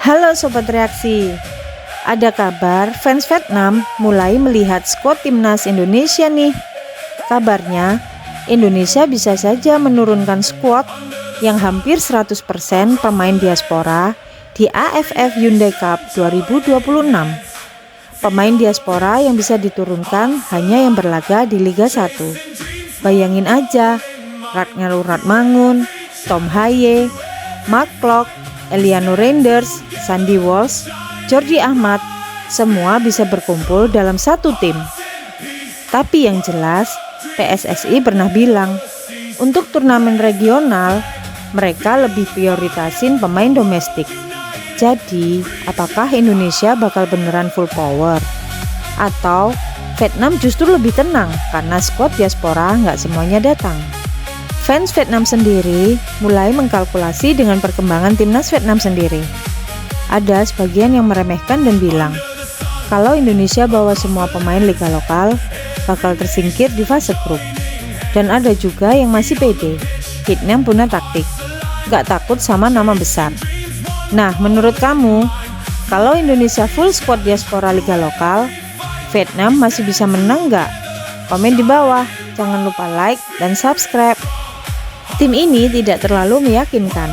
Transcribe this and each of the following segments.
Halo Sobat Reaksi, ada kabar fans Vietnam mulai melihat skuad timnas Indonesia nih. Kabarnya Indonesia bisa saja menurunkan skuad yang hampir 100% pemain diaspora di AFF Hyundai Cup 2026. Pemain diaspora yang bisa diturunkan hanya yang berlaga di Liga 1. Bayangin aja, Ratngel Uratmangun, Tom Haye, Mark Klok, Eliano Reinders, Sandy Walsh, Jordi Ahmad, semua bisa berkumpul dalam satu tim. Tapi yang jelas, PSSI pernah bilang, untuk turnamen regional, mereka lebih prioritasin pemain domestik. Jadi, apakah Indonesia bakal beneran full power? Atau Vietnam justru lebih tenang karena skuad diaspora nggak semuanya datang? Fans Vietnam sendiri mulai mengkalkulasi dengan perkembangan timnas Vietnam sendiri. Ada sebagian yang meremehkan dan bilang, kalau Indonesia bawa semua pemain liga lokal, bakal tersingkir di fase grup. Dan ada juga yang masih pede, Vietnam punya taktik, gak takut sama nama besar. Nah, menurut kamu, kalau Indonesia full squad diaspora liga lokal, Vietnam masih bisa menang gak? Komen di bawah, jangan lupa like dan subscribe. Tim ini tidak terlalu meyakinkan.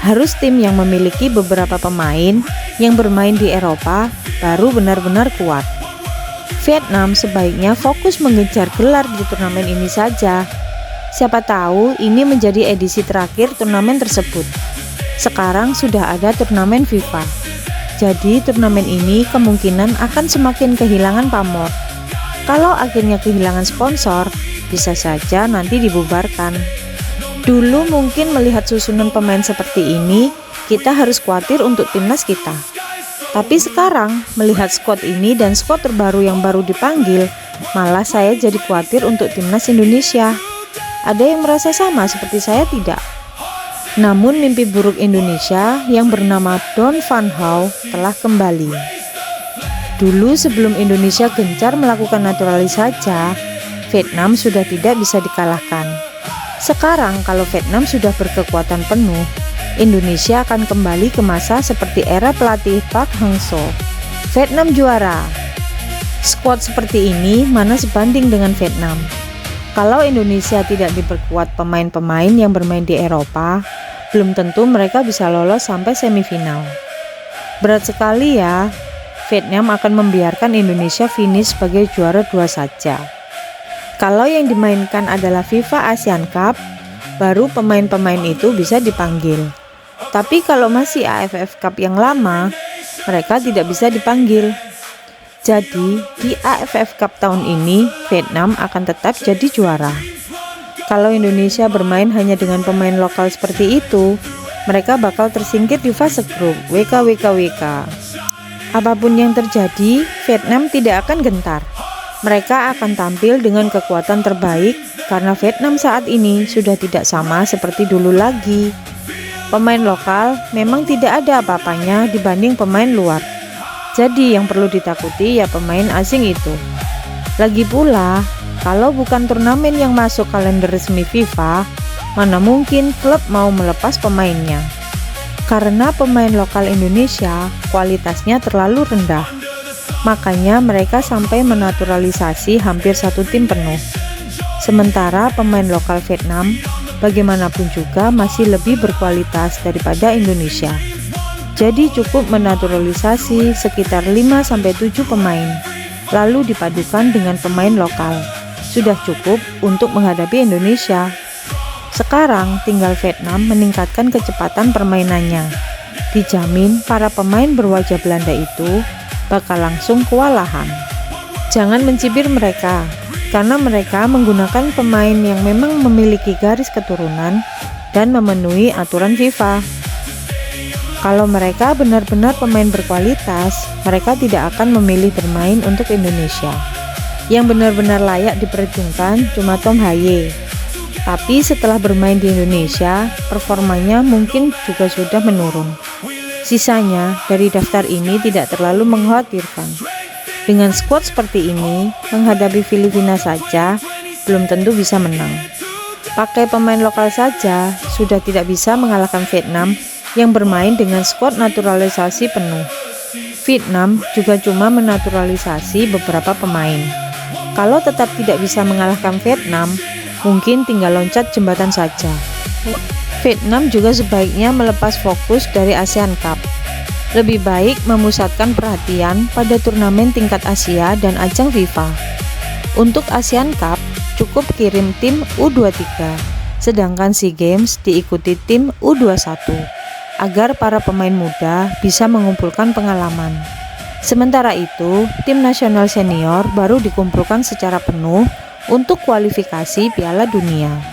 Harus tim yang memiliki beberapa pemain yang bermain di Eropa baru benar-benar kuat. Vietnam sebaiknya fokus mengejar gelar di turnamen ini saja. Siapa tahu ini menjadi edisi terakhir turnamen tersebut. Sekarang sudah ada turnamen FIFA. Jadi turnamen ini kemungkinan akan semakin kehilangan pamor. Kalau akhirnya kehilangan sponsor, bisa saja nanti dibubarkan. Dulu mungkin melihat susunan pemain seperti ini, kita harus khawatir untuk timnas kita. Tapi sekarang, melihat skuad ini dan skuad terbaru yang baru dipanggil, malah saya jadi khawatir untuk timnas Indonesia. Ada yang merasa sama seperti saya tidak? Namun mimpi buruk Indonesia yang bernama Don Van Gaal telah kembali. Dulu sebelum Indonesia gencar melakukan naturalisasi saja, Vietnam sudah tidak bisa dikalahkan. Sekarang kalau Vietnam sudah berkekuatan penuh, Indonesia akan kembali ke masa seperti era pelatih Park Hang-seo. Vietnam juara. Skuad seperti ini mana sebanding dengan Vietnam. Kalau Indonesia tidak diperkuat pemain-pemain yang bermain di Eropa, belum tentu mereka bisa lolos sampai semifinal. Berat sekali ya, Vietnam akan membiarkan Indonesia finish sebagai juara 2 saja. Kalau yang dimainkan adalah FIFA Asian Cup, baru pemain-pemain itu bisa dipanggil. Tapi kalau masih AFF Cup yang lama, mereka tidak bisa dipanggil. Jadi, di AFF Cup tahun ini, Vietnam akan tetap jadi juara. Kalau Indonesia bermain hanya dengan pemain lokal seperti itu, mereka bakal tersingkir di fase grup WK. Apapun yang terjadi, Vietnam tidak akan gentar. Mereka akan tampil dengan kekuatan terbaik karena Vietnam saat ini sudah tidak sama seperti dulu lagi. Pemain lokal memang tidak ada apa-apanya dibanding pemain luar. Jadi yang perlu ditakuti ya pemain asing itu. Lagi pula, kalau bukan turnamen yang masuk kalender resmi FIFA, mana mungkin klub mau melepas pemainnya. Karena pemain lokal Indonesia kualitasnya terlalu rendah. Makanya mereka sampai menaturalisasi hampir satu tim penuh. Sementara pemain lokal Vietnam bagaimanapun juga masih lebih berkualitas daripada Indonesia. Jadi cukup menaturalisasi sekitar 5-7 pemain, lalu dipadukan dengan pemain lokal. Sudah cukup untuk menghadapi Indonesia. Sekarang tinggal Vietnam meningkatkan kecepatan permainannya. Dijamin para pemain berwajah Belanda itu bakal langsung kewalahan. Jangan mencibir mereka, karena mereka menggunakan pemain yang memang memiliki garis keturunan dan memenuhi aturan FIFA. Kalau mereka benar-benar pemain berkualitas, mereka tidak akan memilih bermain untuk Indonesia. Yang benar-benar layak diperhitungkan cuma Tom Haye. Tapi setelah bermain di Indonesia, performanya mungkin juga sudah menurun. Sisanya dari daftar ini tidak terlalu mengkhawatirkan. Dengan skuad seperti ini, menghadapi Filipina saja belum tentu bisa menang. Pakai pemain lokal saja sudah tidak bisa mengalahkan Vietnam yang bermain dengan skuad naturalisasi penuh. Vietnam juga cuma menaturalisasi beberapa pemain. Kalau tetap tidak bisa mengalahkan Vietnam, mungkin tinggal loncat jembatan saja. Vietnam juga sebaiknya melepas fokus dari ASEAN Cup. Lebih baik memusatkan perhatian pada turnamen tingkat Asia dan ajang FIFA. Untuk ASEAN Cup, cukup kirim tim U23, sedangkan SEA Games diikuti tim U21, agar para pemain muda bisa mengumpulkan pengalaman. Sementara itu, tim nasional senior baru dikumpulkan secara penuh untuk kualifikasi Piala Dunia.